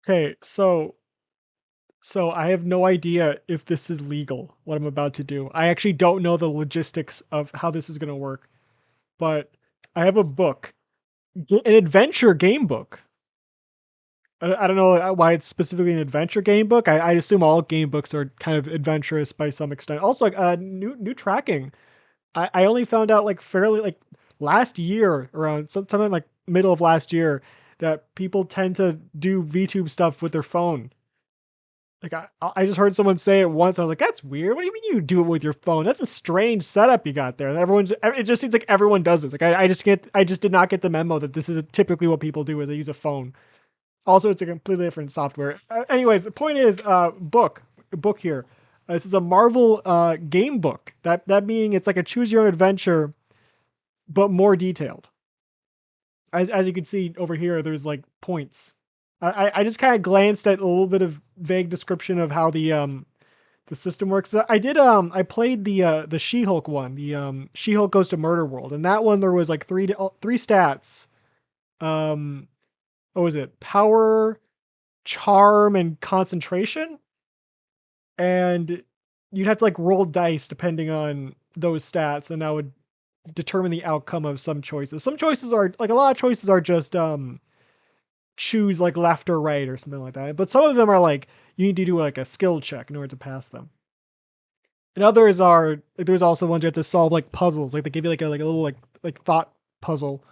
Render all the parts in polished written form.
Okay, so I have no idea if this is legal, what I'm about to do. I actually don't know the logistics of how this is going to work, but I have a book, an adventure game book. I don't know why it's specifically an adventure game book. I assume all game books are kind of adventurous by some extent. Also, like new tracking. I only found out like fairly like last year around sometime like middle of last year that people tend to do VTube stuff with their phone. Like I just heard someone say it once. I was like, "That's weird. What do you mean you do it with your phone? That's a strange setup you got there." And it just seems like everyone does this. Like I just did not get the memo that this is typically what people do is they use a phone. Also, it's a completely different software. Anyways, the point is, book here. This is a Marvel game book. That meaning it's like a choose your own adventure, but more detailed. As you can see over here, there's like points. I just kind of glanced at a little bit of vague description of how the system works. I played the She-Hulk one, the She-Hulk Goes to Murder World, and that one there was like three stats. Um, what was it? Power, charm, and concentration, and you'd have to like roll dice depending on those stats, and that would determine the outcome of some choices. Some choices are like a lot of choices are just choose like left or right or something like that. But some of them are like you need to do like a skill check in order to pass them. And others are like there's also ones you have to solve like puzzles. Like they give you like a little like thought puzzle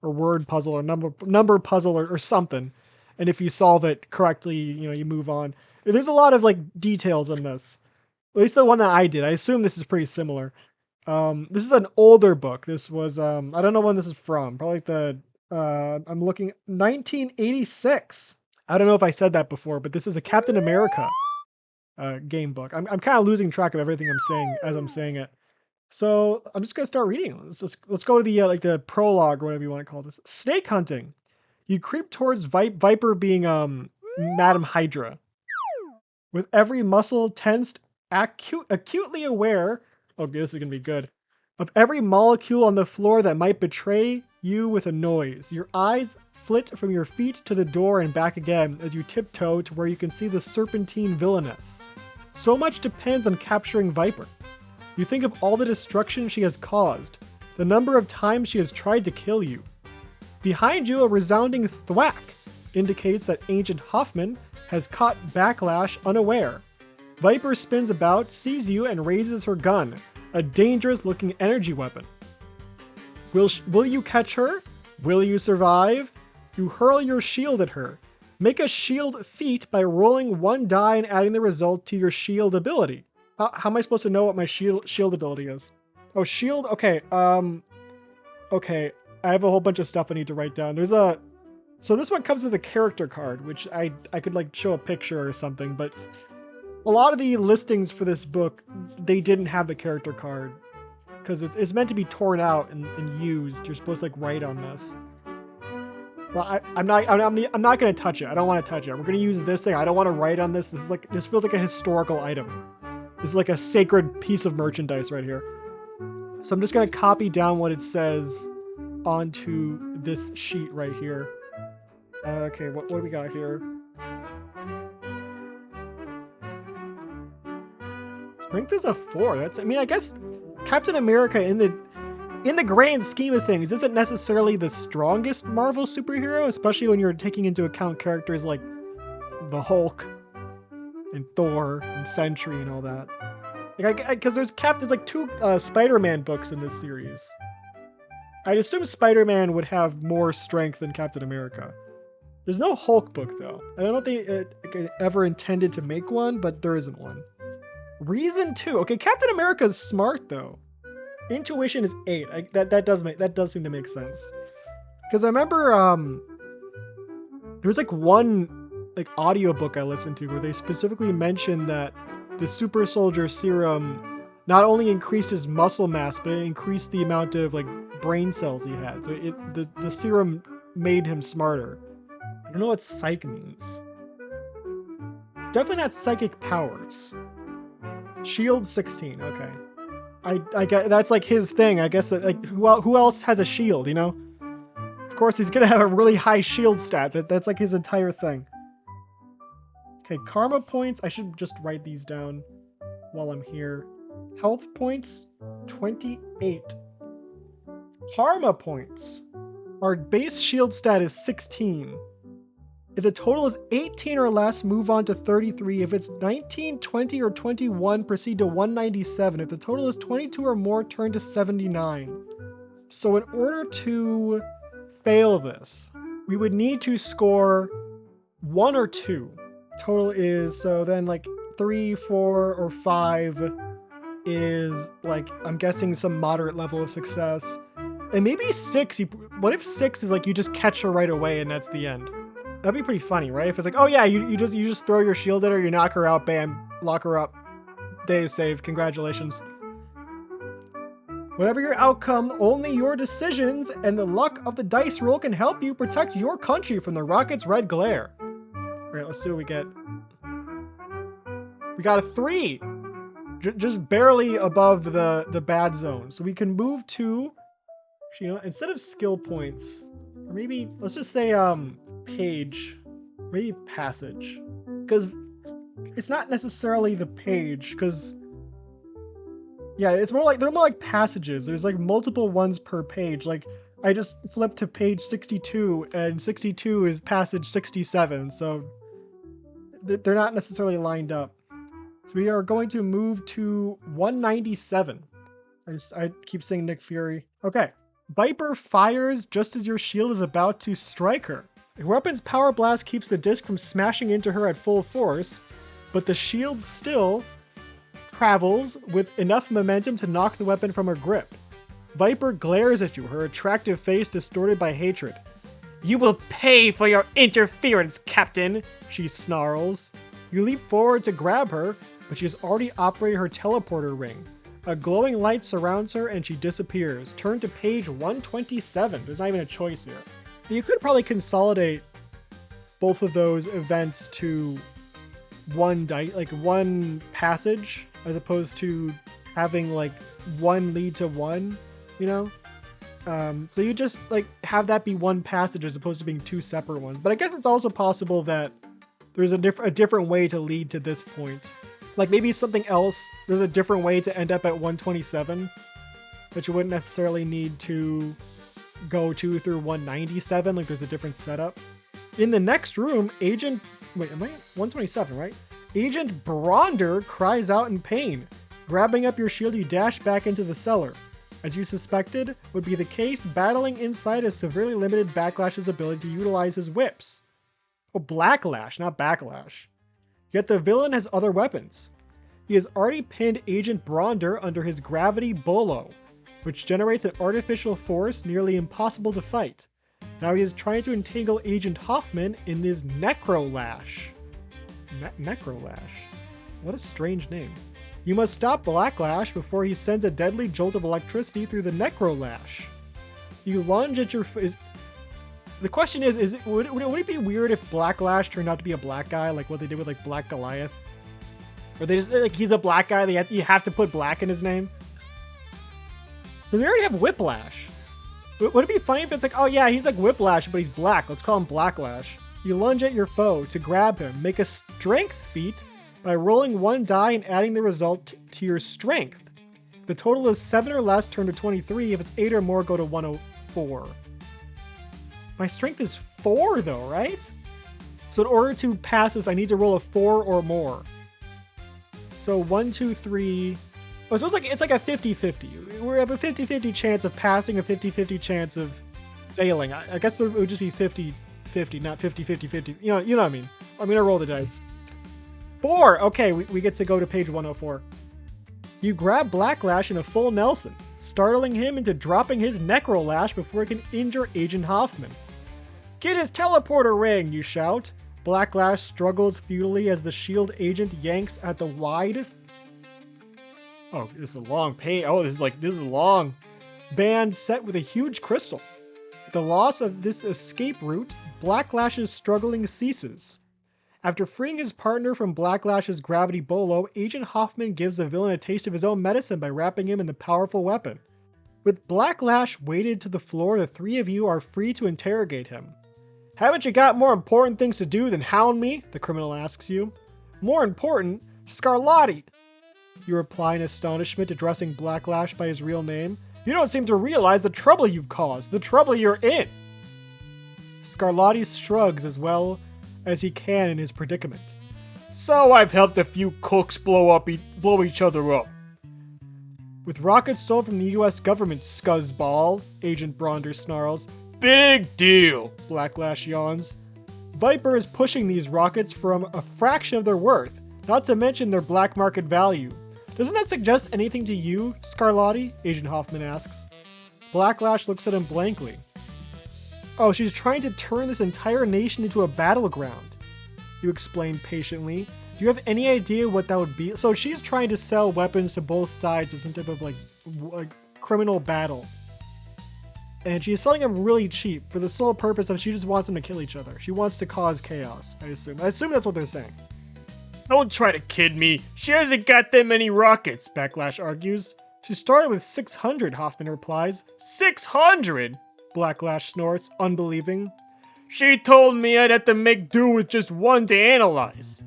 or word puzzle or number puzzle or something. And if you solve it correctly, you move on. There's a lot of like details in this. At least the one that I did. I assume this is pretty similar. This is an older book. This was I don't know when this is from. Probably like the I'm looking 1986. I don't know if I said that before, but this is a Captain America game book. I'm kind of losing track of everything I'm saying as I'm saying it. So I'm just gonna start reading. Let's go to the like the prologue or whatever you want to call this. Snake hunting. You creep towards Viper being Madam Hydra. With every muscle tensed, acutely aware. Okay, this is gonna be good. Of every molecule on the floor that might betray you with a noise. Your eyes flit from your feet to the door and back again as you tiptoe to where you can see the serpentine villainess. So much depends on capturing Viper. You think of all the destruction she has caused, the number of times she has tried to kill you. Behind you, a resounding thwack indicates that Agent Hoffman has caught Backlash unaware. Viper spins about, sees you, and raises her gun, a dangerous-looking energy weapon. Will you catch her? Will you survive? You hurl your shield at her. Make a shield feat by rolling one die and adding the result to your shield ability. How am I supposed to know what my shield ability is? Oh, shield? Okay, okay. I have a whole bunch of stuff I need to write down. So this one comes with a character card, which I could like show a picture or something, but a lot of the listings for this book, they didn't have the character card because it's meant to be torn out and used. You're supposed to like write on this. Well, I'm not gonna touch it. I don't want to touch it. We're gonna use this thing. I don't want to write on this. This feels like a historical item. This is like a sacred piece of merchandise right here. So I'm just gonna copy down what it says onto this sheet right here. Okay, what do we got here? Strength is a 4. I guess Captain America in the grand scheme of things isn't necessarily the strongest Marvel superhero, especially when you're taking into account characters like the Hulk and Thor and Sentry and all that. Like, because there's like two Spider-Man books in this series. I'd assume Spider-Man would have more strength than Captain America. There's no Hulk book though. I don't know if they ever intended to make one, but there isn't one. Reason 2. Okay, Captain America's smart though. Intuition is 8. That does seem to make sense. Because I remember there's like one like audiobook I listened to where they specifically mentioned that the super soldier serum not only increased his muscle mass, but it increased the amount of like brain cells he had. So the serum made him smarter. I don't know what psych means. It's definitely not psychic powers. Shield 16. Okay. I guess that's like his thing. I guess that, like who else has a shield? Of course he's gonna have a really high shield stat. That's like his entire thing. Okay, karma points. I should just write these down while I'm here. Health points, 28. Karma points. Our base shield stat is 16. If the total is 18 or less, move on to 33. If it's 19, 20, or 21, proceed to 197. If the total is 22 or more, turn to 79. So in order to fail this, we would need to score 1 or 2. Total is, so then like 3, 4, or 5 is like, I'm guessing some moderate level of success. And maybe 6, what if 6 is like you just catch her right away and that's the end? That'd be pretty funny, right? If it's like, oh yeah, you just throw your shield at her, you knock her out, bam, lock her up. Day is saved, congratulations. Whatever your outcome, only your decisions and the luck of the dice roll can help you protect your country from the rocket's red glare. All right, let's see what we get. We got a 3, just barely above the bad zone. So we can move to, you know, instead of skill points, or maybe let's just say page, maybe passage, because it's not necessarily the page, because yeah, it's more like, they're more like passages. There's like multiple ones per page. Like I just flipped to page 62 and 62 is passage 67. So they're not necessarily lined up. So we are going to move to 197. I keep saying Nick Fury. Okay. Viper fires just as your shield is about to strike her. The weapon's power blast keeps the disc from smashing into her at full force, but the shield still travels with enough momentum to knock the weapon from her grip. Viper glares at you, her attractive face distorted by hatred. "You will pay for your interference, Captain," she snarls. You leap forward to grab her, but she has already operated her teleporter ring. A glowing light surrounds her and she disappears. Turn to page 127. There's not even a choice here. You could probably consolidate both of those events to one passage, as opposed to having like one lead to one, you know? So you just like have that be one passage as opposed to being 2 separate ones. But I guess it's also possible that there's a different way to lead to this point. Like maybe something else, there's a different way to end up at 127 that you wouldn't necessarily need to go to through 197, like there's a different setup. In the next room, am I 127, right? Agent Bronder cries out in pain. Grabbing up your shield, you dash back into the cellar. As you suspected would be the case, battling inside has severely limited Backlash's ability to utilize his whips. Oh, Blacklash, not Backlash. Yet the villain has other weapons. He has already pinned Agent Bronder under his gravity bolo, which generates an artificial force nearly impossible to fight. Now he is trying to entangle Agent Hoffman in his Necrolash. Necrolash? What a strange name. You must stop Blacklash before he sends a deadly jolt of electricity through the Necrolash. You lunge at your... The question is would it be weird if Blacklash turned out to be a black guy, like what they did with like Black Goliath? Or they just, like, he's a black guy, you have to put black in his name? But they already have Whiplash. Would it be funny if it's like, oh yeah, he's like Whiplash, but he's black, let's call him Blacklash. You lunge at your foe to grab him. Make a strength feat by rolling 1 die and adding the result to your strength. If the total is 7 or less, turn to 23. If it's 8 or more, go to 104. My strength is 4 though, right? So in order to pass this, I need to roll a 4 or more. So 1, 2, 3. Oh, so it's like a 50-50. We have a 50-50 chance of passing, a 50-50 chance of failing. I guess it would just be 50-50, not 50-50-50. You know what I mean. I'm gonna roll the dice. 4! Okay, we get to go to page 104. You grab Blacklash in a full Nelson, startling him into dropping his Necrolash before he can injure Agent Hoffman. "Get his teleporter ring!" you shout. Blacklash struggles futilely as the shield agent yanks at the wide... Oh, this is a long page. Oh, this is long. Band set with a huge crystal. With the loss of this escape route, Blacklash's struggling ceases. After freeing his partner from Blacklash's gravity bolo, Agent Hoffman gives the villain a taste of his own medicine by wrapping him in the powerful weapon. With Blacklash weighted to the floor, the 3 of you are free to interrogate him. Haven't you got more important things to do than hound me? The criminal asks you. More important? Scarlatti! You reply in astonishment, addressing Blacklash by his real name. You don't seem to realize the trouble you've caused, the trouble you're in. Scarlatti shrugs as well as he can in his predicament. So I've helped a few cooks blow each other up. With rockets stolen from the US government, scuzzball, Agent Bronder snarls. Big deal, Blacklash yawns. Viper is pushing these rockets from a fraction of their worth, not to mention their black market value. Doesn't that suggest anything to you, Scarlatti? Agent Hoffman asks. Blacklash looks at him blankly. Oh, she's trying to turn this entire nation into a battleground. You explain patiently. Do you have any idea what that would be? So she's trying to sell weapons to both sides of some type of like criminal battle. And she's selling them really cheap for the sole purpose of she just wants them to kill each other. She wants to cause chaos, I assume. I assume that's what they're saying. Don't try to kid me. She hasn't got that many rockets, Blacklash argues. She started with 600, Hoffman replies. 600? Blacklash snorts, unbelieving. She told me I'd have to make do with just one to analyze.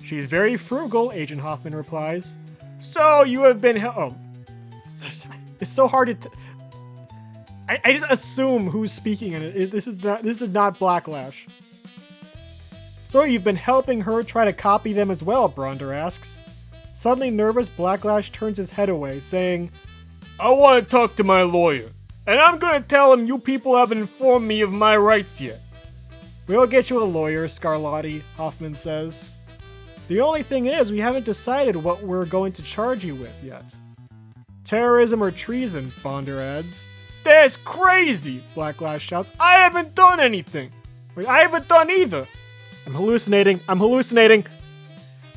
She's very frugal, Agent Hoffman replies. So you have been it's so hard to I just assume who's speaking in it. This is not Blacklash. So you've been helping her try to copy them as well, Bronder asks. Suddenly nervous, Blacklash turns his head away, saying, I want to talk to my lawyer, and I'm going to tell him you people haven't informed me of my rights yet. We'll get you a lawyer, Scarlatti, Hoffman says. The only thing is, we haven't decided what we're going to charge you with yet. Terrorism or treason, Bonder adds. That's crazy, Blacklash shouts. I haven't done anything. Wait, I haven't done either. I'm hallucinating.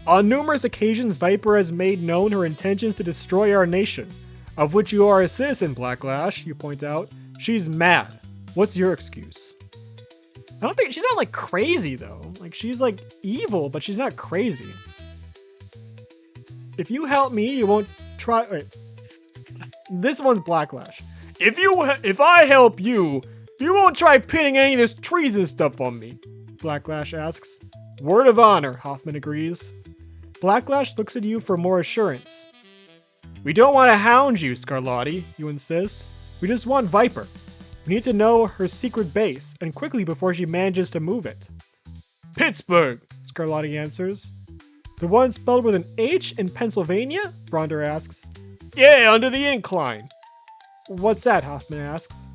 On numerous occasions, Viper has made known her intentions to destroy our nation, of which you are a citizen, Blacklash, you point out. She's mad. What's your excuse? I don't think she's not like crazy though. Like she's like evil, but she's not crazy. If you help me, you won't try. Wait. This one's Blacklash. If I help you, you won't try pinning any of this treason stuff on me. Blacklash asks. Word of honor, Hoffman agrees. Blacklash looks at you for more assurance. We don't want to hound you, Scarlatti, you insist. We just want Viper. We need to know her secret base, and quickly before she manages to move it. Pittsburgh, Scarlatti answers. The one spelled with an H in Pennsylvania? Bronder asks. Yeah, under the incline. What's that? Hoffman asks.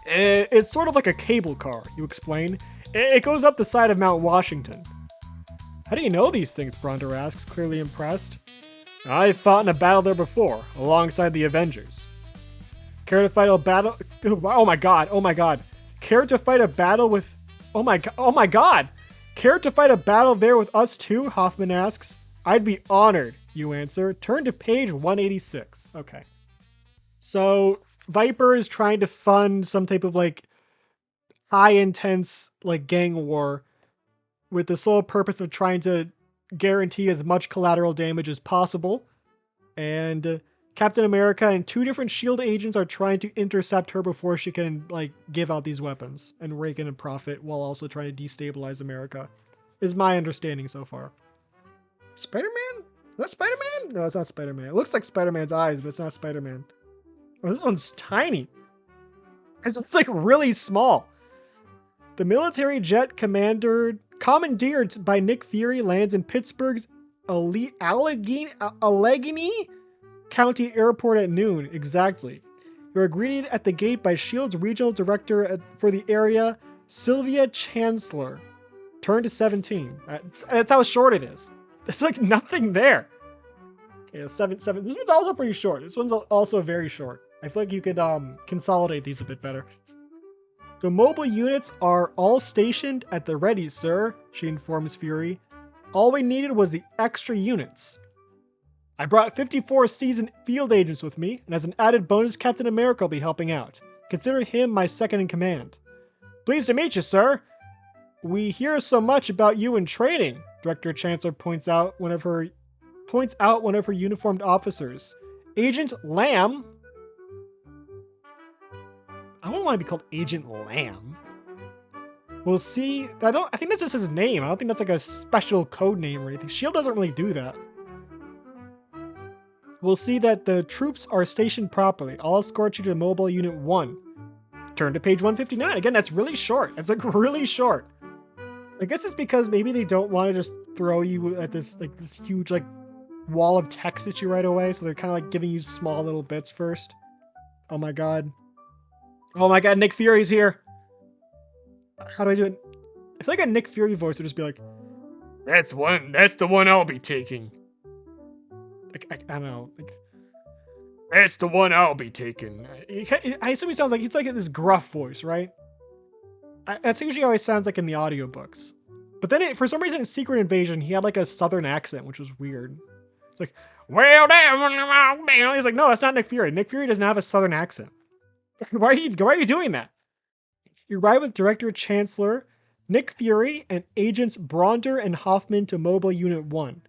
It's sort of like a cable car, you explain. It goes up the side of Mount Washington. How do you know these things? Bronder asks, clearly impressed. I fought in a battle there before, alongside the Avengers. Care to fight a battle? Oh my god. Care to fight a battle with... Oh my god. Care to fight a battle there with us too? Hoffman asks. I'd be honored, you answer. Turn to page 186. Okay. So, Viper is trying to fund some type of like high intense like gang war with the sole purpose of trying to guarantee as much collateral damage as possible. And Captain America and two different S.H.I.E.L.D. agents are trying to intercept her before she can like give out these weapons and rake in a profit while also trying to destabilize America, is my understanding so far. Spider-Man? Is that Spider-Man? No, it's not Spider-Man. It looks like Spider-Man's eyes, but it's not Spider-Man. Oh, this one's tiny. It's like really small. The military jet commandeered by Nick Fury lands in Pittsburgh's Allegheny County Airport at noon, exactly. You are greeted at the gate by S.H.I.E.L.D.'s regional director for the area, Sylvia Chancellor. Turn to 17. That's how short it is. There's like nothing there. Okay, 7. This one's also pretty short. This one's also very short. I feel like you could consolidate these a bit better. The mobile units are all stationed at the ready, sir, she informs Fury. All we needed was the extra units. I brought 54 seasoned field agents with me, and as an added bonus, Captain America will be helping out. Consider him my second in command. Pleased to meet you, sir. We hear so much about you in training, Director Chancellor points out one of her uniformed officers. Agent Lamb? I don't want to be called Agent Lamb. We'll see. I think that's just his name. I don't think that's like a special code name or anything. Shield doesn't really do that. We'll see that the troops are stationed properly. I'll escort you to Mobile Unit 1. Turn to page 159. Again, that's really short. It's like really short. I guess it's because maybe they don't want to just throw you at this huge like wall of text at you right away. So they're kind of like giving you small little bits first. Oh my god. Oh my god, Nick Fury's here. How do I do it? I feel like a Nick Fury voice would just be like, That's the one I'll be taking. I don't know. Like, That's the one I'll be taking. I assume he sounds like, it's like this gruff voice, right? That's usually how he sounds like in the audiobooks. But then for some reason in Secret Invasion, he had like a southern accent, which was weird. It's like, well, he's like, no, that's not Nick Fury. Nick Fury doesn't have a southern accent. Why are you doing that? You ride with Director Chancellor Nick Fury and Agents Bronder and Hoffman to Mobile Unit 1.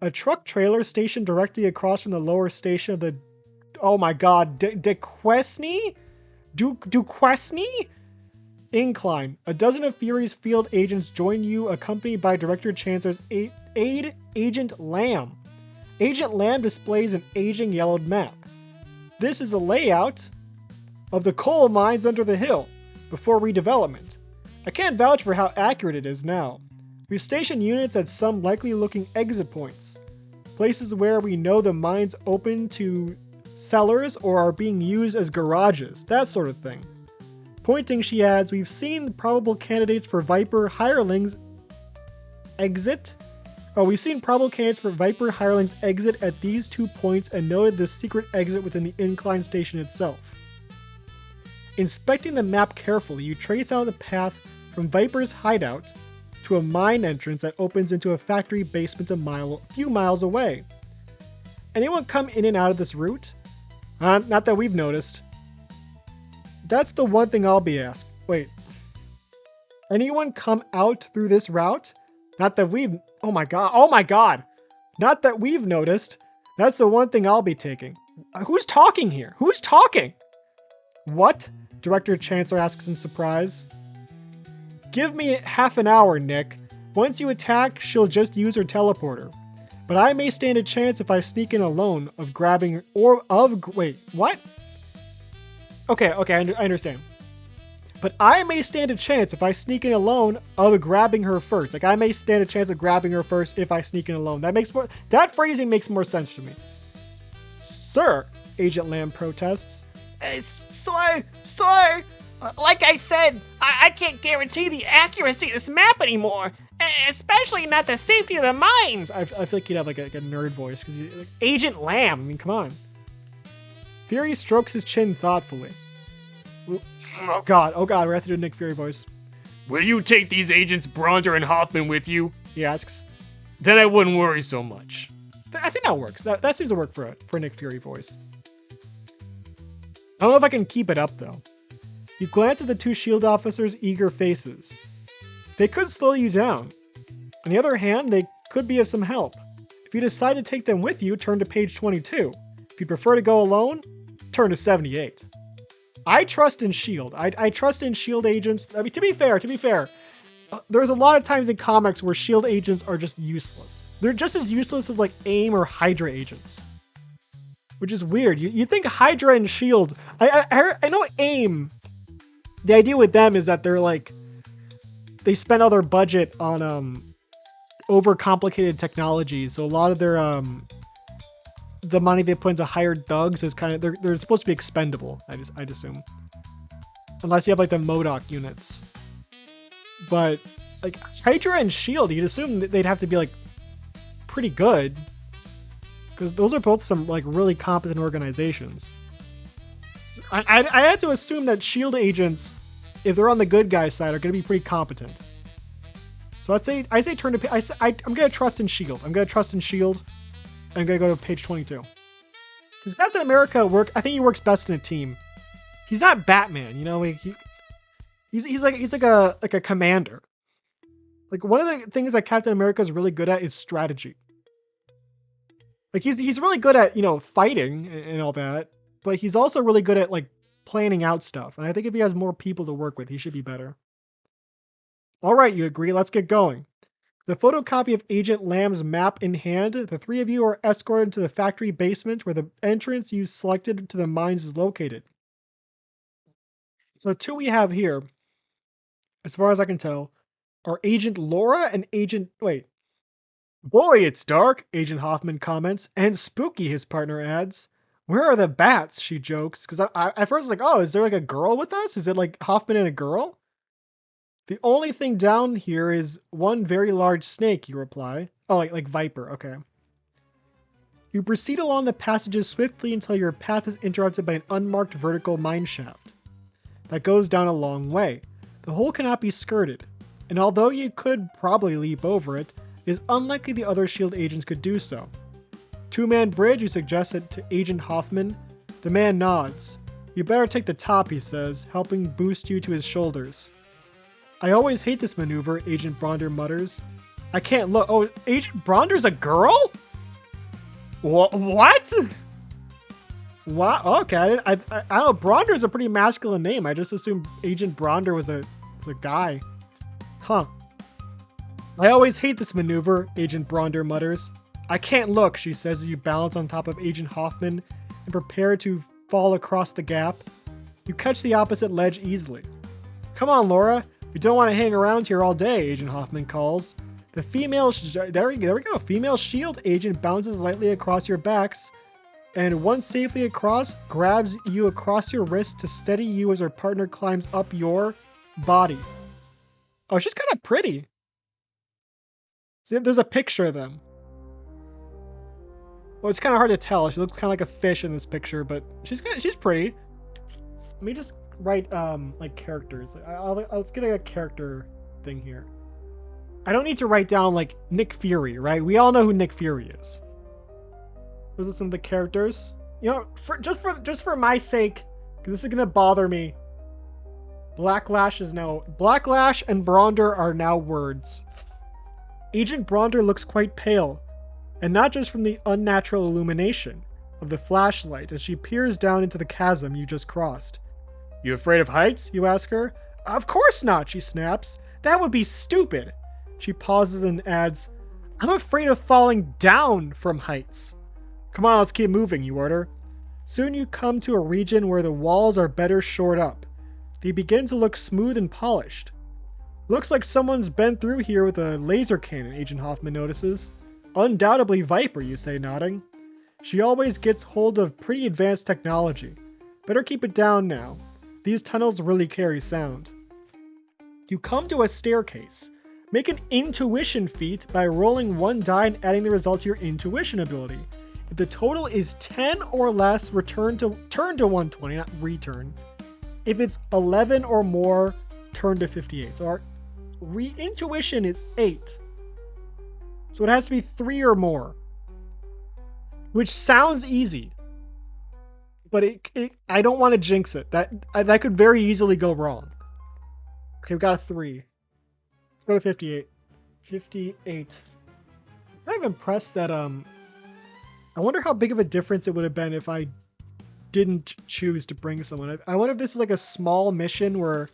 A truck trailer stationed directly across from the lower station of the, oh my god, Duquesne Incline. A dozen of Fury's field agents join you, accompanied by Director Chancellor's aide, Agent Lamb. Agent Lamb displays an aging yellowed map. This is the layout of the coal mines under the hill before redevelopment. I can't vouch for how accurate it is now. We've stationed units at some likely looking exit points, places where we know the mines open to cellars or are being used as garages, that sort of thing. Pointing, she adds, we've seen probable candidates for Viper hirelings exit. We've seen probable candidates for Viper hirelings exit at these 2 points and noted the secret exit within the incline station itself. Inspecting the map carefully, you trace out the path from Viper's hideout to a mine entrance that opens into a factory basement a few miles away. Anyone come in and out of this route? Not that we've noticed. That's the one thing I'll be asked. Wait. Anyone come out through this route? Not that we've... Oh my god. Not that we've noticed. That's the one thing I'll be taking. Who's talking here? Who's talking? What? Director Chancellor asks in surprise. Give me half an hour, Nick. Once you attack, she'll just use her teleporter. But I may stand a chance if I sneak in alone of grabbing wait, what? Okay, I understand. But I may stand a chance if I sneak in alone of grabbing her first. Like, I may stand a chance of grabbing her first if I sneak in alone. That phrasing makes more sense to me. Sir, Agent Lamb protests. Sir, like I said, I can't guarantee the accuracy of this map anymore, especially not the safety of the mines. I feel like he'd have like a nerd voice because like, Agent Lamb. I mean, come on. Fury strokes his chin thoughtfully. Oh god, we have to do a Nick Fury voice. Will you take these agents Bronder and Hoffman with you? He asks. Then I wouldn't worry so much. I think that works. That seems to work for a Nick Fury voice. I don't know if I can keep it up though. You glance at the 2 SHIELD officers' eager faces. They could slow you down. On the other hand, they could be of some help. If you decide to take them with you, turn to page 22. If you prefer to go alone, turn to 78. I trust in SHIELD. I trust in SHIELD agents. I mean, to be fair, there's a lot of times in comics where SHIELD agents are just useless. They're just as useless as like AIM or Hydra agents. Which is weird. You think Hydra and SHIELD... I know AIM... The idea with them is that they're like... They spend all their budget on overcomplicated technology. So a lot of their... the money they put into hired thugs is kind of... They're supposed to be expendable, I'd assume. Unless you have like the MODOK units. But like Hydra and SHIELD, you'd assume that they'd have to be like pretty good. Because those are both some like really competent organizations. I had to assume that SHIELD agents, if they're on the good guy side, are going to be pretty competent. So I say turn to... I'm going to trust in SHIELD. I'm going to trust in SHIELD. I'm going to go to page 22. Because Captain America, I think he works best in a team. He's not Batman, you know? He's like a commander. Like one of the things that Captain America is really good at is strategy. Like he's really good at, fighting and all that, but he's also really good at like planning out stuff. And I think if he has more people to work with, he should be better. All right, you agree. Let's get going. The photocopy of Agent Lamb's map in hand, the three of you are escorted to the factory basement where the entrance you selected to the mines is located. So, two we have here, as far as I can tell, are Agent Laura and Agent. Wait. Boy, it's dark, Agent Hoffman comments, and spooky, his partner adds. Where are the bats? She jokes. Because I at first was like, oh, is there like a girl with us? Is it like Hoffman and a girl? The only thing down here is one very large snake, you reply. Oh, like viper, okay. You proceed along the passages swiftly until your path is interrupted by an unmarked vertical mine shaft that goes down a long way. The hole cannot be skirted, and although you could probably leap over it, it is unlikely the other SHIELD agents could do so. Two-man bridge, you suggested to Agent Hoffman. The man nods. You better take the top, he says, helping boost you to his shoulders. I always hate this maneuver, Agent Bronder mutters. I can't look. Oh, Agent Bronder's a girl? What? What? Okay, I don't know. Bronder's a pretty masculine name. I just assumed Agent Bronder was a guy. Huh. I always hate this maneuver, Agent Bronder mutters. I can't look, she says as you balance on top of Agent Hoffman and prepare to fall across the gap. You catch the opposite ledge easily. Come on, Laura. We don't want to hang around here all day, Agent Hoffman calls. The female, there we go. Female SHIELD agent bounces lightly across your backs, and once safely across, grabs you across your wrist to steady you as her partner climbs up your body. Oh, she's kind of pretty. See, there's a picture of them. Well, it's kind of hard to tell. She looks kind of like a fish in this picture, but she's pretty. Let me just write like characters. Let's get a character thing here. I don't need to write down like Nick Fury, right? We all know who Nick Fury is. Those are some of the characters. You know, just for my sake, because this is gonna bother me. Blacklash and Bronder are now words. Agent Bronder looks quite pale, and not just from the unnatural illumination of the flashlight as she peers down into the chasm you just crossed. You afraid of heights? You ask her. Of course not, she snaps. That would be stupid. She pauses and adds, I'm afraid of falling down from heights. Come on, let's keep moving, you order. Soon you come to a region where the walls are better shored up. They begin to look smooth and polished. Looks like someone's been through here with a laser cannon, Agent Hoffman notices. Undoubtedly Viper, you say, nodding. She always gets hold of pretty advanced technology. Better keep it down now. These tunnels really carry sound. You come to a staircase. Make an intuition feat by rolling one die and adding the result to your intuition ability. If the total is 10 or less, turn to 120, not return. If it's 11 or more, turn to 58. So our intuition is 8. So it has to be 3 or more. Which sounds easy. But I don't want to jinx it. That could very easily go wrong. Okay, we've got a 3. Let's go to 58. 58. I'm kind of impressed that I wonder how big of a difference it would have been if I didn't choose to bring someone. I wonder if this is like a small mission where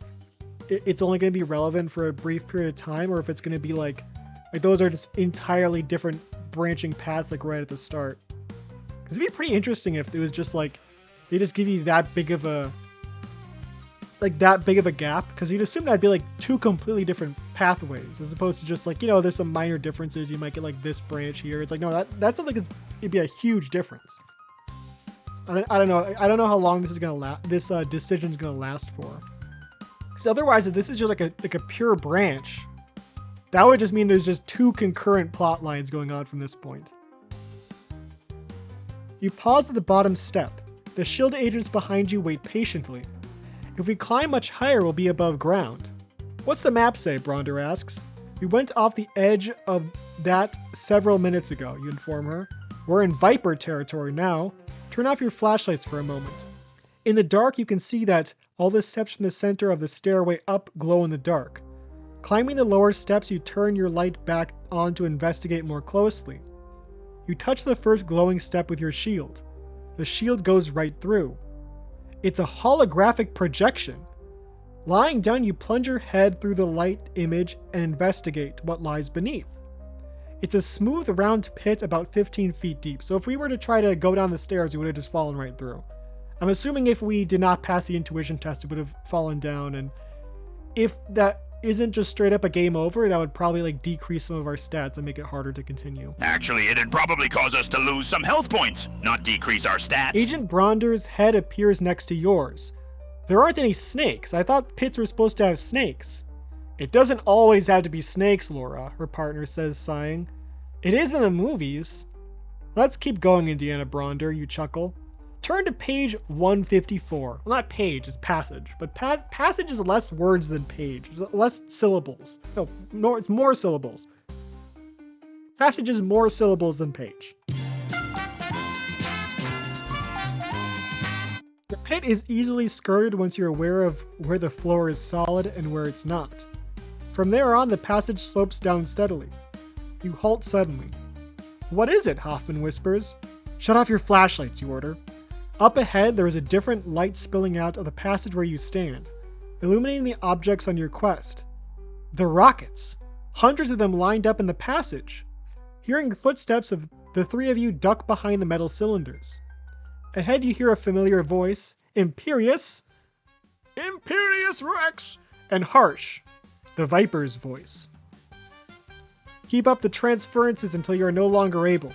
it's only going to be relevant for a brief period of time, or if it's going to be like those are just entirely different branching paths like right at the start. Because it'd be pretty interesting if it was just like they just give you that big of a gap, because you'd assume that'd be like 2 completely different pathways as opposed to just like, you know, there's some minor differences. You might get like this branch here. It's like, no, that sounds like it'd be a huge difference. I don't know. I don't know how long this is gonna last. This decision's gonna last for. Because otherwise, if this is just like a pure branch, that would just mean there's just 2 concurrent plot lines going on from this point. You pause at the bottom step. The SHIELD agents behind you wait patiently. If we climb much higher, we'll be above ground. What's the map say? Bronder asks. We went off the edge of that several minutes ago, you inform her. We're in Viper territory now. Turn off your flashlights for a moment. In the dark, you can see that all the steps from the center of the stairway up glow in the dark. Climbing the lower steps, you turn your light back on to investigate more closely. You touch the first glowing step with your shield. The shield goes right through. It's a holographic projection. Lying down, you plunge your head through the light image and investigate what lies beneath. It's a smooth, round pit about 15 feet deep, so if we were to try to go down the stairs, we would have just fallen right through. I'm assuming if we did not pass the intuition test, it would have fallen down, and if that isn't just straight up a game over, that would probably like decrease some of our stats and make it harder to continue. Actually, it'd probably cause us to lose some health points, not decrease our stats. Agent Bronder's head appears next to yours. There aren't any snakes. I thought pits were supposed to have snakes. It doesn't always have to be snakes, Laura, her partner says, sighing. It is in the movies. Let's keep going, Indiana Bronder, you chuckle. Turn to page 154. Well, not page, it's passage. But passage is less words than page. It's less syllables. No, it's more syllables. Passage is more syllables than page. The pit is easily skirted once you're aware of where the floor is solid and where it's not. From there on, the passage slopes down steadily. You halt suddenly. What is it? Hoffman whispers. Shut off your flashlights, you order. Up ahead, there is a different light spilling out of the passage where you stand, illuminating the objects on your quest. The rockets! Hundreds of them lined up in the passage. Hearing footsteps of the three of you duck behind the metal cylinders. Ahead you hear a familiar voice, Imperious, Imperious Rex, and harsh, the Viper's voice. Keep up the transferences until you are no longer able.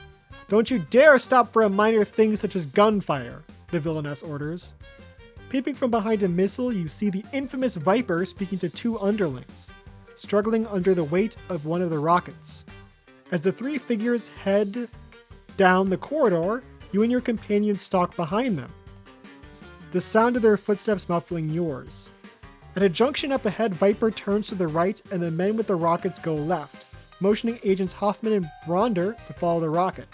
Don't you dare stop for a minor thing such as gunfire, the villainess orders. Peeping from behind a missile, you see the infamous Viper speaking to two underlings, struggling under the weight of one of the rockets. As the three figures head down the corridor, you and your companions stalk behind them, the sound of their footsteps muffling yours. At a junction up ahead, Viper turns to the right and the men with the rockets go left, motioning agents Hoffman and Bronder to follow the rocket.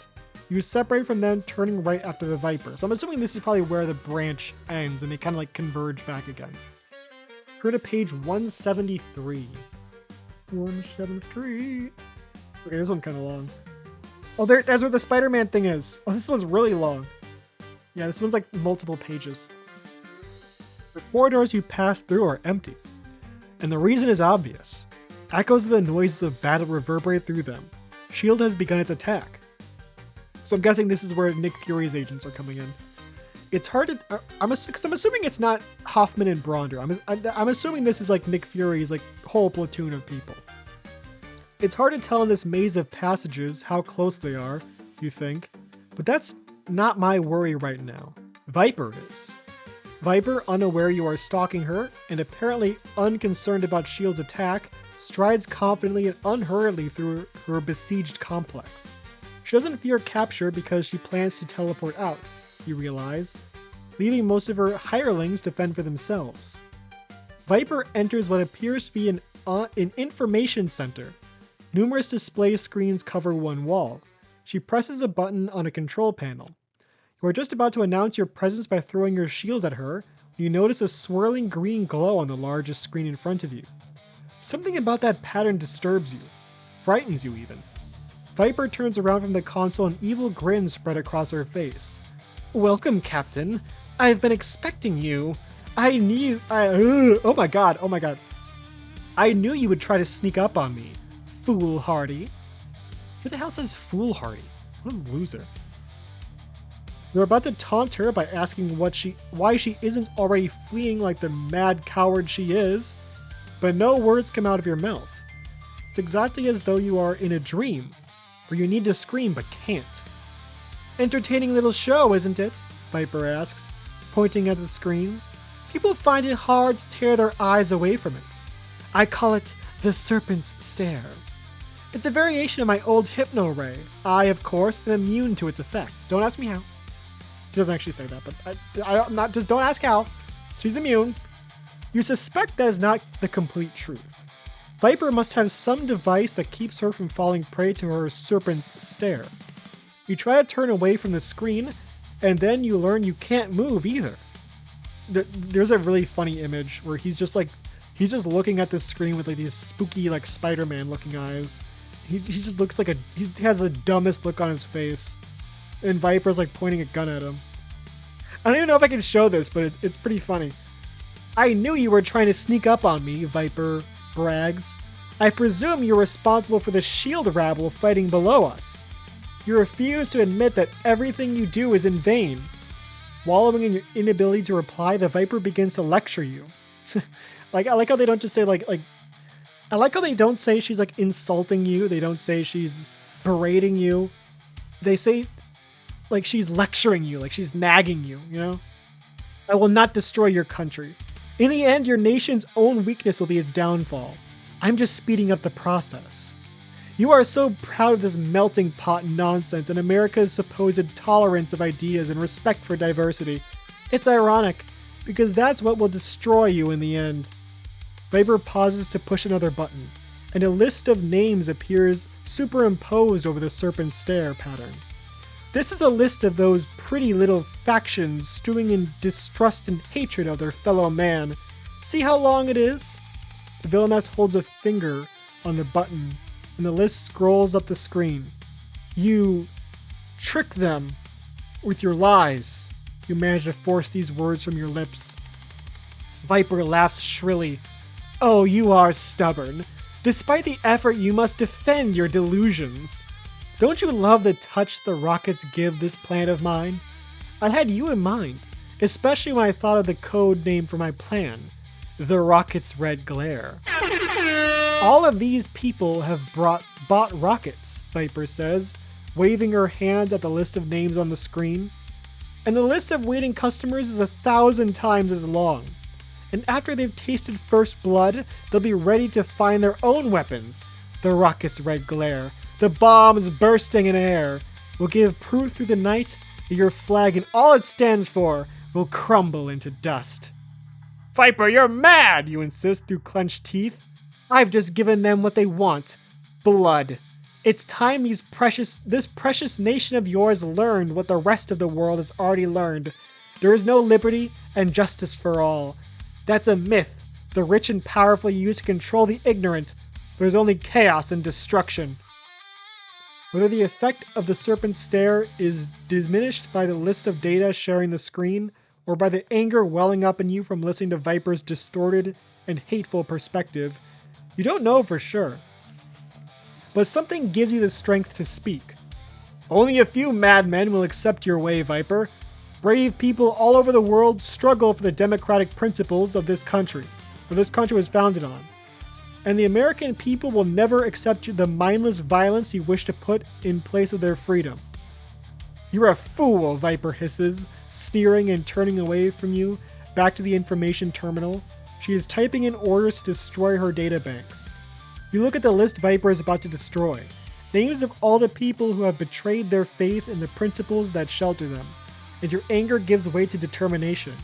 You separate from them, turning right after the Viper. So I'm assuming this is probably where the branch ends and they kind of like converge back again. Turn to page 173. 173. Okay, this one's kind of long. Oh, that's where the Spider-Man thing is. Oh, this one's really long. Yeah, this one's like multiple pages. The corridors you pass through are empty. And the reason is obvious. Echoes of the noises of battle reverberate through them. S.H.I.E.L.D. has begun its attack. So I'm guessing this is where Nick Fury's agents are coming in. It's hard to... I'm assuming it's not Hoffman and Bronder. I'm assuming this is like Nick Fury's like whole platoon of people. It's hard to tell in this maze of passages how close they are, you think. But that's not my worry right now. Viper is. Viper, unaware you are stalking her, and apparently unconcerned about S.H.I.E.L.D.'s attack, strides confidently and unhurriedly through her besieged complex. She doesn't fear capture because she plans to teleport out, you realize, leaving most of her hirelings to fend for themselves. Viper enters what appears to be an information center. Numerous display screens cover one wall. She presses a button on a control panel. You are just about to announce your presence by throwing your shield at her when you notice a swirling green glow on the largest screen in front of you. Something about that pattern disturbs you, frightens you even. Viper turns around from the console, an evil grin spread across her face. Welcome, Captain. I've been expecting you. Oh my god. I knew you would try to sneak up on me. Foolhardy. Who the hell says foolhardy? What a loser. You're about to taunt her by asking why she isn't already fleeing like the mad coward she is, but no words come out of your mouth. It's exactly as though you are in a dream, where you need to scream but can't. Entertaining little show, isn't it? Viper asks, pointing at the screen. People find it hard to tear their eyes away from it. I call it the Serpent's Stare. It's a variation of my old hypno ray. I, of course, am immune to its effects. Don't ask me how. She doesn't actually say that, but I'm not. Just don't ask how. She's immune. You suspect that is not the complete truth. Viper must have some device that keeps her from falling prey to her serpent's stare. You try to turn away from the screen, and then you learn you can't move either. There's a really funny image where he's just looking at the screen with like these spooky like Spider-Man looking eyes. He just looks like he has the dumbest look on his face. And Viper's like pointing a gun at him. I don't even know if I can show this, but it's pretty funny. I knew you were trying to sneak up on me, Viper brags. I presume you're responsible for the shield rabble fighting below us. You refuse to admit that everything you do is in vain. Wallowing in your inability to reply, the Viper begins to lecture you. I like how they don't just say I like how they don't say she's like insulting you. They don't say she's berating you. They say like she's lecturing you, like she's nagging you, you know? I will not destroy your country. In the end, your nation's own weakness will be its downfall. I'm just speeding up the process. You are so proud of this melting pot nonsense and America's supposed tolerance of ideas and respect for diversity. It's ironic, because that's what will destroy you in the end. Viper pauses to push another button, and a list of names appears superimposed over the serpent stare pattern. This is a list of those pretty little factions stewing in distrust and hatred of their fellow man. See how long it is? The villainess holds a finger on the button, and the list scrolls up the screen. You trick them with your lies. You manage to force these words from your lips. Viper laughs shrilly. Oh, you are stubborn. Despite the effort, you must defend your delusions. Don't you love the touch the rockets give this plan of mine? I had you in mind, especially when I thought of the code name for my plan, the Rocket's Red Glare. All of these people have bought rockets, Viper says, waving her hand at the list of names on the screen. And the list of waiting customers is 1,000 times as long. And after they've tasted first blood, they'll be ready to find their own weapons. The Rocket's Red Glare, the bombs bursting in air, will give proof through the night that your flag and all it stands for will crumble into dust. Viper, you're mad, you insist through clenched teeth. I've just given them what they want. Blood. It's time this precious nation of yours learned what the rest of the world has already learned. There is no liberty and justice for all. That's a myth the rich and powerful use to control the ignorant. There's only chaos and destruction. Whether the effect of the serpent stare is diminished by the list of data sharing the screen, or by the anger welling up in you from listening to Viper's distorted and hateful perspective, you don't know for sure. But something gives you the strength to speak. Only a few madmen will accept your way, Viper. Brave people all over the world struggle for the democratic principles of this country, that this country was founded on. And the American people will never accept the mindless violence you wish to put in place of their freedom. You're a fool, Viper hisses, sneering and turning away from you, back to the information terminal. She is typing in orders to destroy her databanks. You look at the list Viper is about to destroy. Names of all the people who have betrayed their faith in the principles that shelter them. And your anger gives way to determination.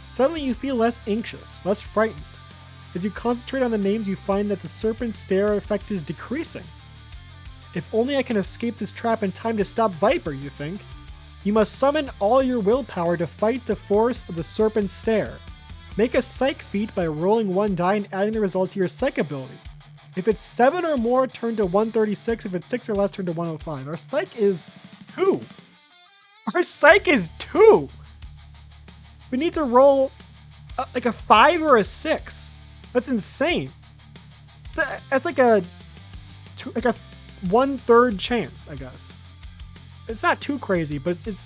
Suddenly you feel less anxious, less frightened. As you concentrate on the names, you find that the serpent stare effect is decreasing. If only I can escape this trap in time to stop Viper, you think. You must summon all your willpower to fight the force of the serpent stare. Make a psych feat by rolling one die and adding the result to your psych ability. If it's 7 or more, turn to 136. If it's 6 or less, turn to 105. Our psych is 2. Our psych is 2! We need to roll like a 5 or a 6. That's insane. It's like a 1/3 chance, I guess. It's not too crazy, but it's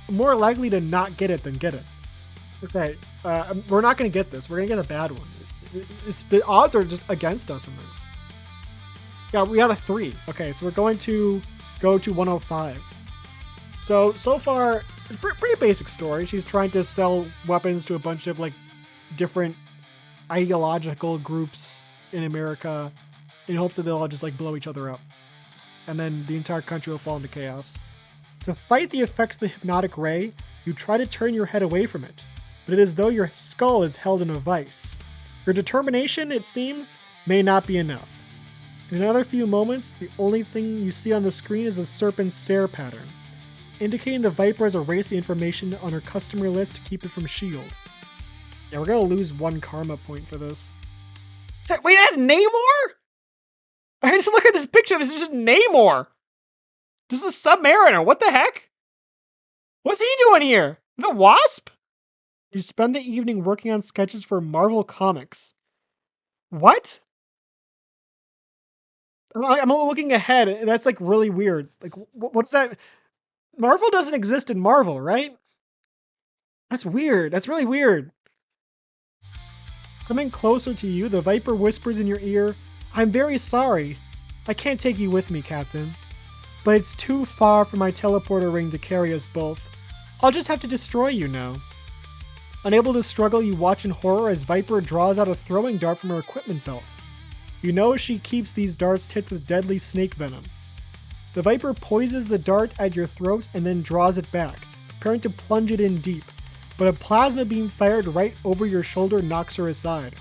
more likely to not get it than get it. Okay, we're not going to get this. We're going to get a bad one. The odds are just against us in this. Yeah, we got a 3. Okay, so we're going to go to 105. So far, it's a pretty basic story. She's trying to sell weapons to a bunch of, like, different ideological groups in America in hopes that they'll all just, like, blow each other up. And then the entire country will fall into chaos. To fight the effects of the hypnotic ray, you try to turn your head away from it, but it is as though your skull is held in a vice. Your determination, it seems, may not be enough. In another few moments, the only thing you see on the screen is a serpent stare pattern, indicating the Viper has erased the information on her customer list to keep it from S.H.I.E.L.D. Yeah, we're gonna lose 1 karma point for this. Wait, that's Namor? I just look at this picture. This is just Namor. This is Submariner. What the heck? What's he doing here? The Wasp? You spend the evening working on sketches for Marvel Comics. What? I'm looking ahead, and that's like really weird. Like, what's that? Marvel doesn't exist in Marvel, right? That's weird. That's really weird. Coming closer to you, the Viper whispers in your ear, "I'm very sorry. I can't take you with me, Captain. But it's too far for my teleporter ring to carry us both. I'll just have to destroy you now." Unable to struggle, you watch in horror as Viper draws out a throwing dart from her equipment belt. You know she keeps these darts tipped with deadly snake venom. The Viper poises the dart at your throat and then draws it back, preparing to plunge it in deep, but a plasma beam fired right over your shoulder knocks her aside.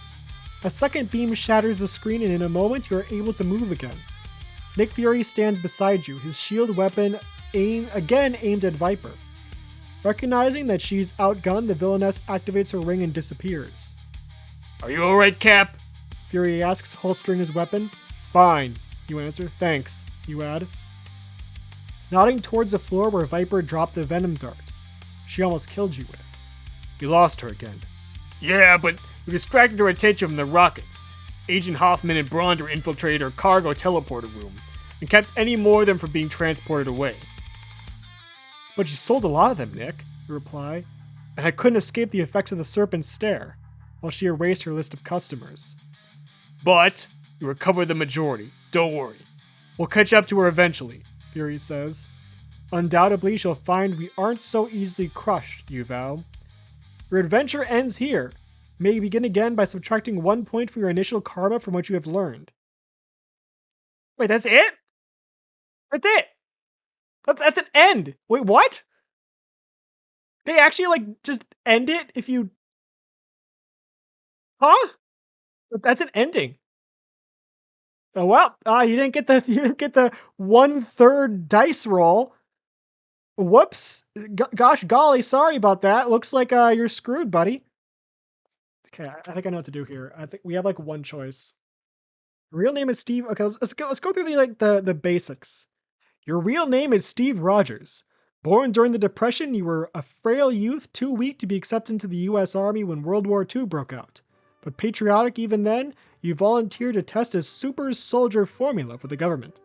A second beam shatters the screen, and in a moment you are able to move again. Nick Fury stands beside you, his shield weapon again aimed at Viper. Recognizing that she's outgunned, the villainess activates her ring and disappears. Are you alright, Cap? Fury asks, holstering his weapon. "Fine," you answer. "Thanks," you add. Nodding towards the floor where Viper dropped the venom dart she almost killed you with. You lost her again. Yeah, but we distracted her attention from the rockets. Agent Hoffman and Bronder infiltrated her cargo teleporter room and kept any more of them from being transported away. "But you sold a lot of them, Nick," you reply, "and I couldn't escape the effects of the serpent's stare," while she erased her list of customers. But you recovered the majority. Don't worry. We'll catch up to her eventually, Fury says. "Undoubtedly she'll find we aren't so easily crushed," you vow. "Your adventure ends here. You may begin again by subtracting 1 point from your initial karma from what you have learned." Wait, that's it? That's it! That's an end! Wait, what? They actually, like, just end it if you... Huh? That's an ending. Oh well, you didn't get the 1/3 dice roll. Whoops. Gosh golly, sorry about that. Looks like you're screwed, buddy. Okay, I think I know what to do here. I think we have like one choice. Your real name is Steve. Okay, let's go through the basics. Your real name is Steve Rogers. Born during the Depression, you were a frail youth too weak to be accepted into the U.S. Army when World War II broke out. But patriotic even then, you volunteered to test a super soldier formula for the government.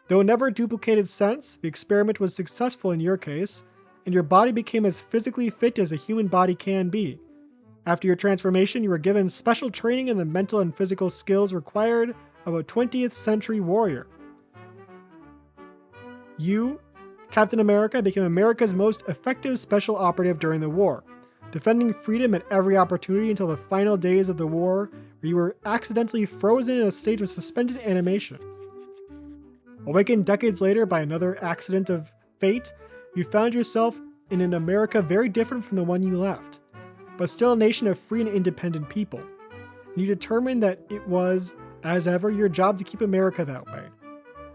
Though never duplicated since, the experiment was successful in your case, and your body became as physically fit as a human body can be. After your transformation, you were given special training in the mental and physical skills required of a 20th century warrior. You, Captain America, became America's most effective special operative during the war, defending freedom at every opportunity until the final days of the war, where you were accidentally frozen in a state of suspended animation. Awakened decades later by another accident of fate, you found yourself in an America very different from the one you left, but still a nation of free and independent people. And you determined that it was, as ever, your job to keep America that way.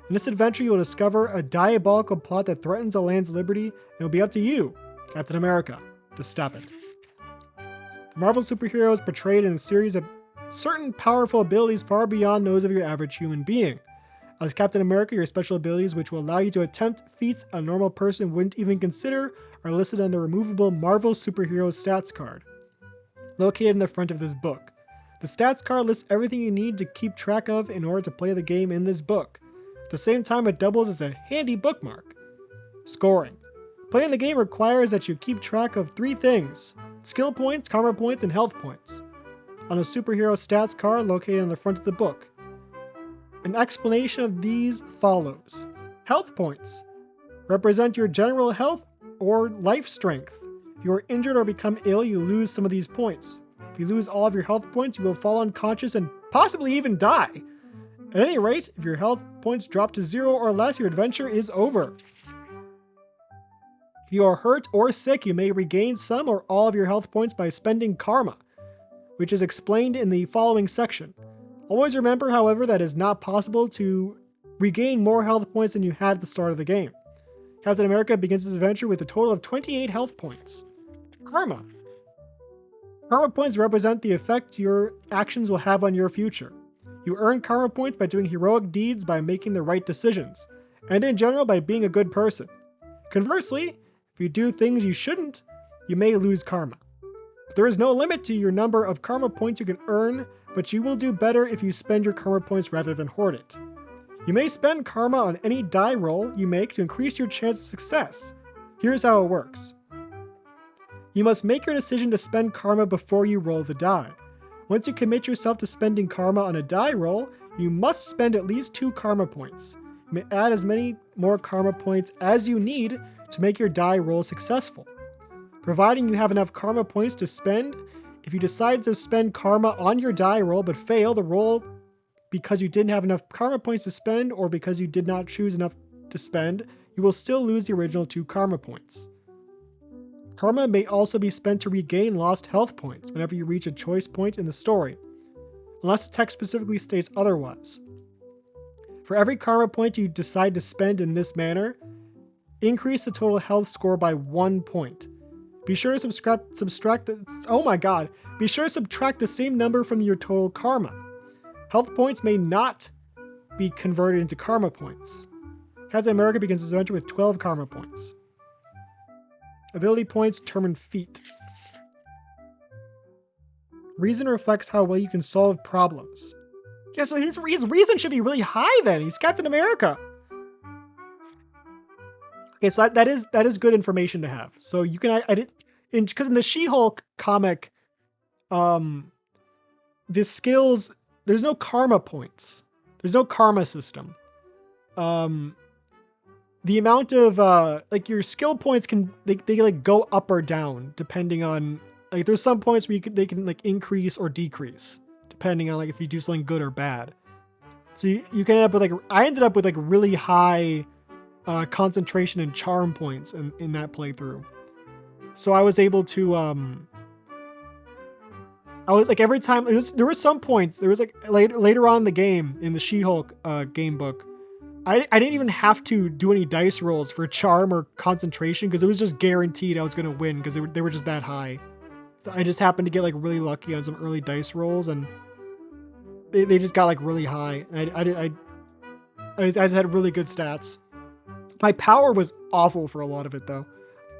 In this adventure, you will discover a diabolical plot that threatens the land's liberty, and it will be up to you, Captain America, to stop it. The Marvel superheroes portrayed in the series have certain powerful abilities far beyond those of your average human being. As Captain America, your special abilities, which will allow you to attempt feats a normal person wouldn't even consider, are listed on the removable Marvel Superhero Stats card, located in the front of this book. The stats card lists everything you need to keep track of in order to play the game in this book. At the same time, it doubles as a handy bookmark. Scoring. Playing the game requires that you keep track of 3 things: skill points, karma points, and health points. On the superhero stats card located on the front of the book, an explanation of these follows. Health points represent your general health or life strength. If you are injured or become ill, you lose some of these points. If you lose all of your health points, you will fall unconscious and possibly even die. At any rate, if your health points drop to 0 or less, your adventure is over. If you are hurt or sick, you may regain some or all of your health points by spending karma, which is explained in the following section. Always remember, however, that it is not possible to regain more health points than you had at the start of the game. Captain America begins his adventure with a total of 28 health points. Karma. Karma points represent the effect your actions will have on your future. You earn karma points by doing heroic deeds, by making the right decisions, and in general by being a good person. Conversely, if you do things you shouldn't, you may lose karma. There is no limit to your number of karma points you can earn, but you will do better if you spend your karma points rather than hoard it. You may spend karma on any die roll you make to increase your chance of success. Here's how it works. You must make your decision to spend karma before you roll the die. Once you commit yourself to spending karma on a die roll, you must spend at least 2 karma points. You may add as many more karma points as you need to make your die roll successful. Providing you have enough karma points to spend, if you decide to spend karma on your die roll but fail the roll because you didn't have enough karma points to spend or because you did not choose enough to spend, you will still lose the original 2 karma points. Karma may also be spent to regain lost health points whenever you reach a choice point in the story, unless the text specifically states otherwise. For every karma point you decide to spend in this manner, increase the total health score by 1 point. Be sure to subtract the same number from your total karma. Health points may not be converted into karma points. Captain America begins his adventure with 12 karma points. Ability points determine feat. Reason reflects how well you can solve problems. Yeah, so his reason should be really high then. He's Captain America. Okay, so that is good information to have. So you can because in the She-Hulk comic, the skills, there's no karma points. There's no karma system. The amount of like your skill points can they like go up or down depending on, like, there's some points where they can like increase or decrease depending on like if you do something good or bad. So you can end up with I ended up with like really high concentration and charm points in that playthrough. So I was able to I was like, every time there were some points, there was like later on in the game in the She-Hulk game book, I didn't even have to do any dice rolls for charm or concentration because it was just guaranteed I was going to win because they were just that high. So I just happened to get like really lucky on some early dice rolls and they just got like really high. I just had really good stats. My power was awful for a lot of it though.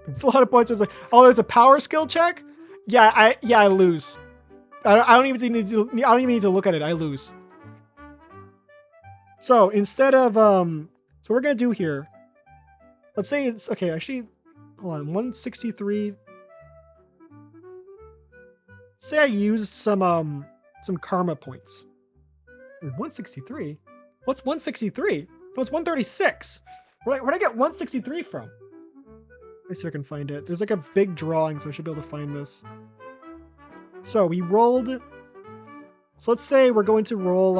It's a lot of points. I was like, oh, there's a power skill check? Yeah, I lose. I don't even need to look at it. I lose. So instead of so we're gonna do here. Let's say it's okay. Actually, hold on. 163. Say I used some karma points. 163. What's 163? No, it's 136. Where'd I get 163 from? Let's see if I can find it. There's like a big drawing, so I should be able to find this. So we rolled. So let's say we're going to roll.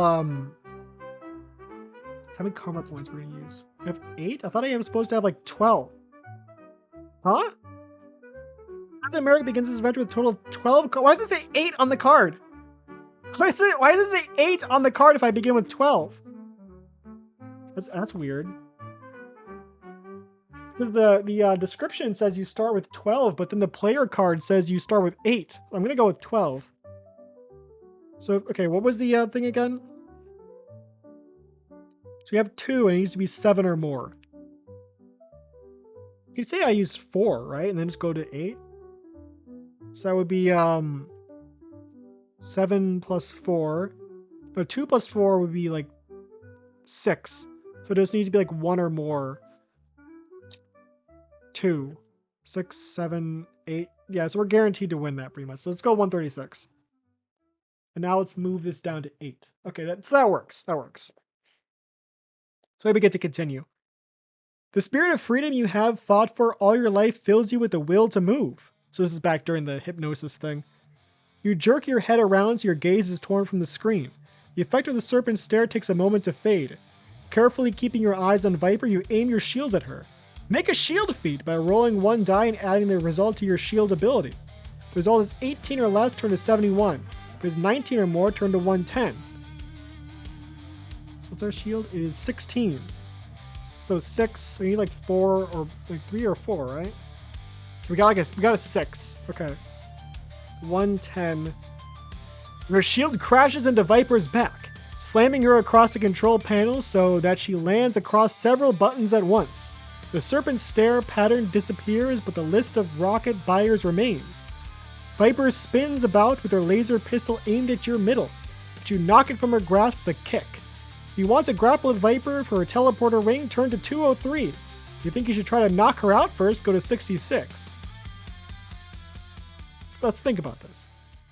How many karma points we're gonna use? We have 8. I thought I was supposed to have like 12. Huh? Captain America begins his adventure with a total of 12. Why does it say 8 on the card? Why does it say 8 on the card if I begin with 12? That's weird. Because the description says you start with 12, but then the player card says you start with 8. So I'm gonna go with 12. So okay, what was the thing again? So we have 2, and it needs to be 7 or more. You could say I used 4, right? And then just go to 8. So that would be 7 plus 4. No, 2 plus 4 would be like 6. So it just needs to be like 1 or more. 2, 6, 7, 8. Yeah, so we're guaranteed to win that pretty much. So let's go 136. And now let's move this down to 8. Okay, that works. That works. So we get to continue. The spirit of freedom you have fought for all your life fills you with the will to move. So this is back during the hypnosis thing. You jerk your head around so your gaze is torn from the screen. The effect of the serpent's stare takes a moment to fade. Carefully keeping your eyes on Viper, you aim your shield at her. Make a shield feat by rolling 1 die and adding the result to your shield ability. If the result is 18 or less, turn to 71. If it is 19 or more, turn to 110. So what's our shield? It is 16. So 6, so we need like 4 or like 3 or 4, right? We got a 6. Okay. 110. Her shield crashes into Viper's back, slamming her across the control panel so that she lands across several buttons at once. The serpent's stare pattern disappears, but the list of rocket buyers remains. Viper spins about with her laser pistol aimed at your middle, but you knock it from her grasp with a kick. If you want to grapple with Viper for her teleporter ring, turn to 203. If you think you should try to knock her out first, go to 66. So let's think about this.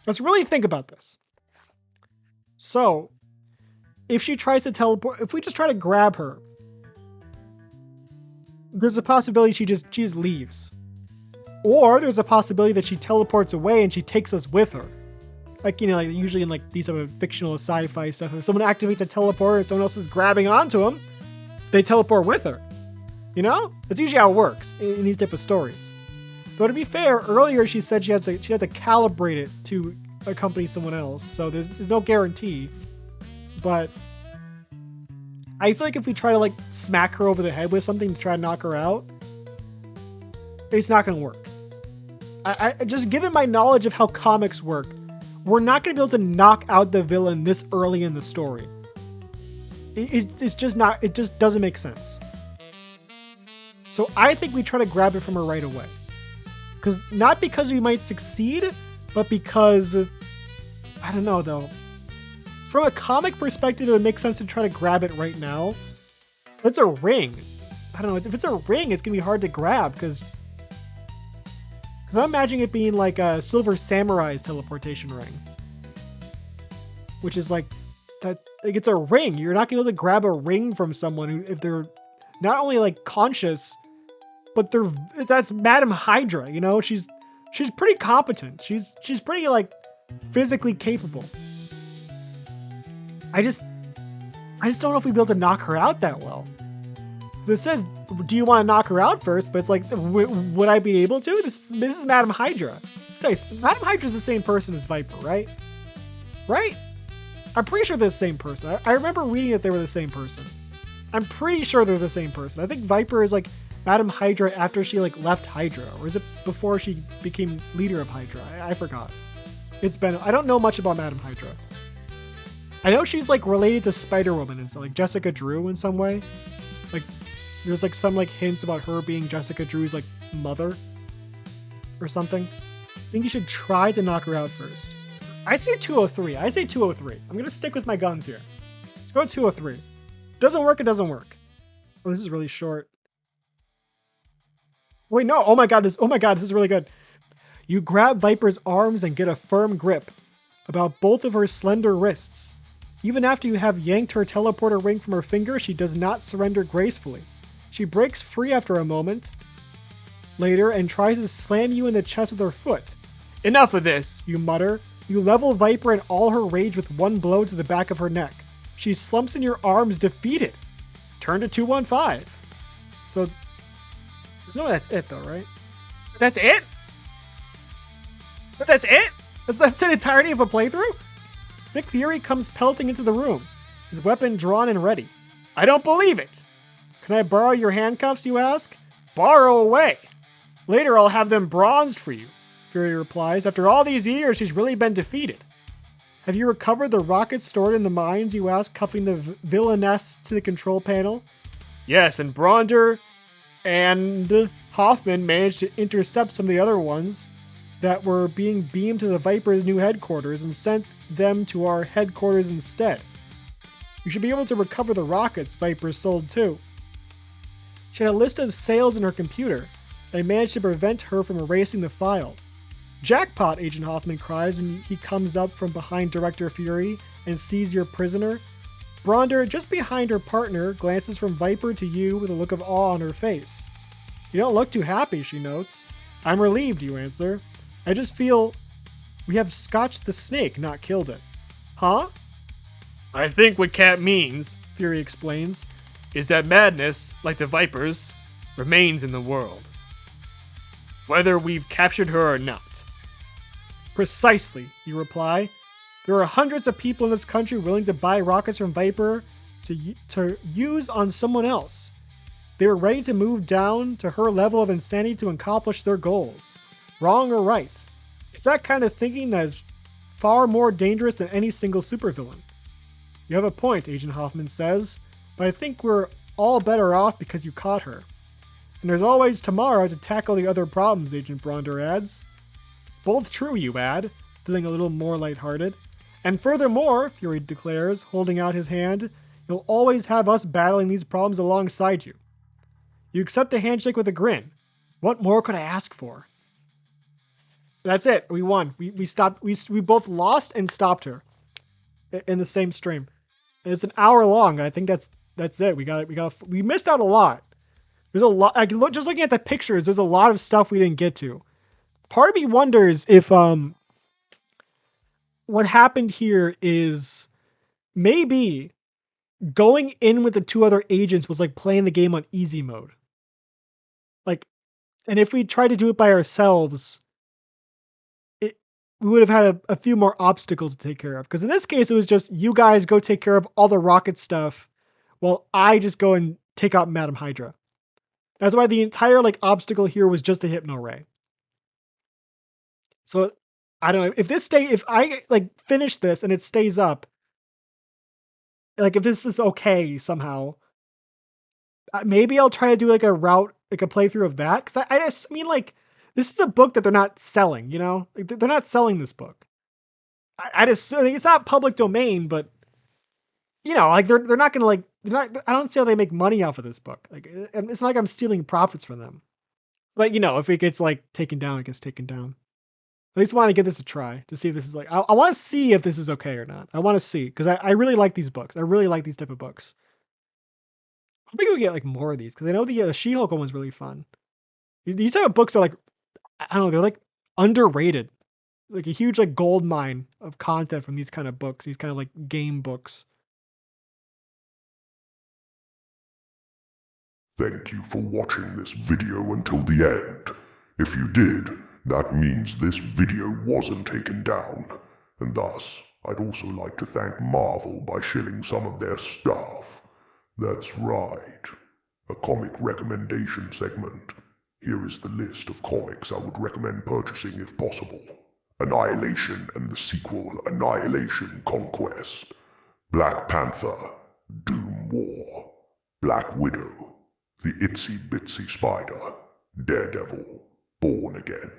Let's really think about this. So, if she tries to teleport, if we just try to grab her, there's a possibility she just leaves. Or there's a possibility that she teleports away and she takes us with her. Like, like usually in like these type of fictional sci-fi stuff, if someone activates a teleporter and someone else is grabbing onto them, they teleport with her. That's usually how it works in these type of stories. Though to be fair, earlier she said she had to calibrate it to accompany someone else, so there's no guarantee. But I feel like if we try to like smack her over the head with something to try to knock her out, it's not going to work. I just given my knowledge of how comics work, we're not going to be able to knock out the villain this early in the story. It's just not. It just doesn't make sense. So I think we try to grab it from her right away. Not because we might succeed, but because, I don't know though. From a comic perspective, it would make sense to try to grab it right now. If it's a ring, I don't know. If it's a ring, it's going to be hard to grab because I'm imagining it being like a Silver Samurai's teleportation ring. Which is like, that. Like it's a ring. You're not going to be able to grab a ring from someone if they're not only like conscious, but that's Madam Hydra, she's pretty competent. She's pretty like physically capable. I just don't know if we'd be able to knock her out that well. This says, do you want to knock her out first? But it's like, would I be able to? This is Madam Hydra. Say, Madam Hydra's the same person as Viper, right? Right? I'm pretty sure they're the same person. I remember reading that they were the same person. I'm pretty sure they're the same person. I think Viper is like Madam Hydra after she like left Hydra, or is it before she became leader of Hydra? I forgot. I don't know much about Madam Hydra. I know she's like related to Spider-Woman and so like Jessica Drew in some way. Like there's like some like hints about her being Jessica Drew's like mother or something. I think you should try to knock her out first. I say 203. I'm gonna stick with my guns here. Let's go 203. Doesn't work, it doesn't work. Oh, this is really short. Wait, no. Oh my god, this is really good. You grab Viper's arms and get a firm grip about both of her slender wrists. Even after you have yanked her teleporter ring from her finger, she does not surrender gracefully. She breaks free after a moment later and tries to slam you in the chest with her foot. Enough of this, you mutter. You level Viper in all her rage with one blow to the back of her neck. She slumps in your arms, defeated. Turn to 215. So, no, that's it though, right? That's it? But that's it? That's the entirety of a playthrough? Nick Fury comes pelting into the room, his weapon drawn and ready. I don't believe it. Can I borrow your handcuffs, you ask? Borrow away. Later I'll have them bronzed for you, Fury replies. After all these years, she's really been defeated. Have you recovered the rockets stored in the mines, you ask, cuffing the villainess to the control panel? Yes, and Bronder and Hoffman managed to intercept some of the other ones that were being beamed to the Viper's new headquarters and sent them to our headquarters instead. You should be able to recover the rockets Viper sold too. She had a list of sales in her computer, and I managed to prevent her from erasing the file. Jackpot, Agent Hoffman cries when he comes up from behind Director Fury and sees your prisoner. Bronder, just behind her partner, glances from Viper to you with a look of awe on her face. You don't look too happy, she notes. I'm relieved, you answer. I just feel we have scotched the snake, not killed it. Huh? I think what Cat means, Fury explains, is that madness, like the Vipers, remains in the world. Whether we've captured her or not. Precisely, you reply. There are hundreds of people in this country willing to buy rockets from Viper to use on someone else. They are ready to move down to her level of insanity to accomplish their goals. Wrong or right? It's that kind of thinking that is far more dangerous than any single supervillain. You have a point, Agent Hoffman says, but I think we're all better off because you caught her. And there's always tomorrow to tackle the other problems, Agent Bronder adds. Both true, you add, feeling a little more lighthearted. And furthermore, Fury declares, holding out his hand, you'll always have us battling these problems alongside you. You accept the handshake with a grin. What more could I ask for? That's it. We won. We stopped. We both lost and stopped her in the same stream. And it's an hour long. I think that's it. We missed out a lot. There's a lot. Just looking at the pictures, there's a lot of stuff we didn't get to. Part of me wonders if what happened here is maybe going in with the two other agents was like playing the game on easy mode. Like, and if we tried to do it by ourselves, we would have had a few more obstacles to take care of. Because in this case, it was just you guys go take care of all the rocket stuff while I just go and take out Madam Hydra. That's why the entire like obstacle here was just a Hypno Ray. So I don't know if I like finish this and it stays up, like if this is okay somehow, maybe I'll try to do like a playthrough of that. Cause I just mean like, this is a book that they're not selling, you know, like they're not selling this book. I just think it's not public domain, but you know, like they're not gonna like, I don't see how they make money off of this book. Like it's not like I'm stealing profits from them, but you know, if it gets like taken down, it gets taken down. At least want to give this a try to see if this is like, I want to see if this is okay or not. I want to see, because I really like these books. I really like these type of books. I think we get like more of these, because I know the She-Hulk one was really fun. These type of books are like, I don't know, they're like underrated. Like a huge like gold mine of content from these kind of books, these kind of like game books. Thank you for watching this video until the end. If you did, that means this video wasn't taken down, and thus, I'd also like to thank Marvel by shilling some of their stuff. That's right, a comic recommendation segment. Here is the list of comics I would recommend purchasing if possible. Annihilation and the sequel Annihilation Conquest, Black Panther, Doom War, Black Widow, The Itsy Bitsy Spider, Daredevil, Born Again,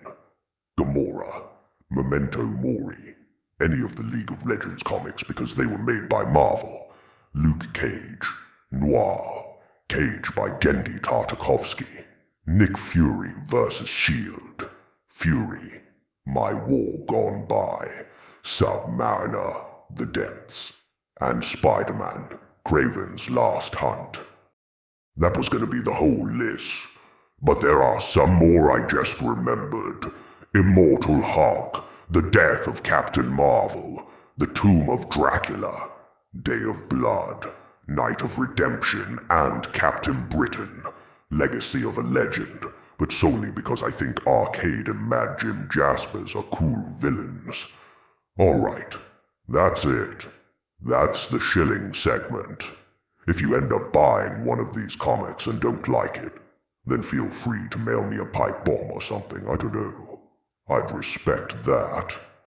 Gamora, Memento Mori, any of the League of Legends comics because they were made by Marvel, Luke Cage, Noir, Cage by Gendy Tartakovsky, Nick Fury vs. S.H.I.E.L.D., Fury, My War Gone By, Submariner, The Depths, and Spider-Man, Kraven's Last Hunt. That was going to be the whole list. But there are some more I just remembered. Immortal Hulk, The Death of Captain Marvel, The Tomb of Dracula, Day of Blood, Night of Redemption, and Captain Britain, Legacy of a Legend, but solely because I think Arcade and Mad Jim Jaspers are cool villains. Alright, that's it. That's the shilling segment. If you end up buying one of these comics and don't like it, then feel free to mail me a pipe bomb or something, I don't know. I'd respect that.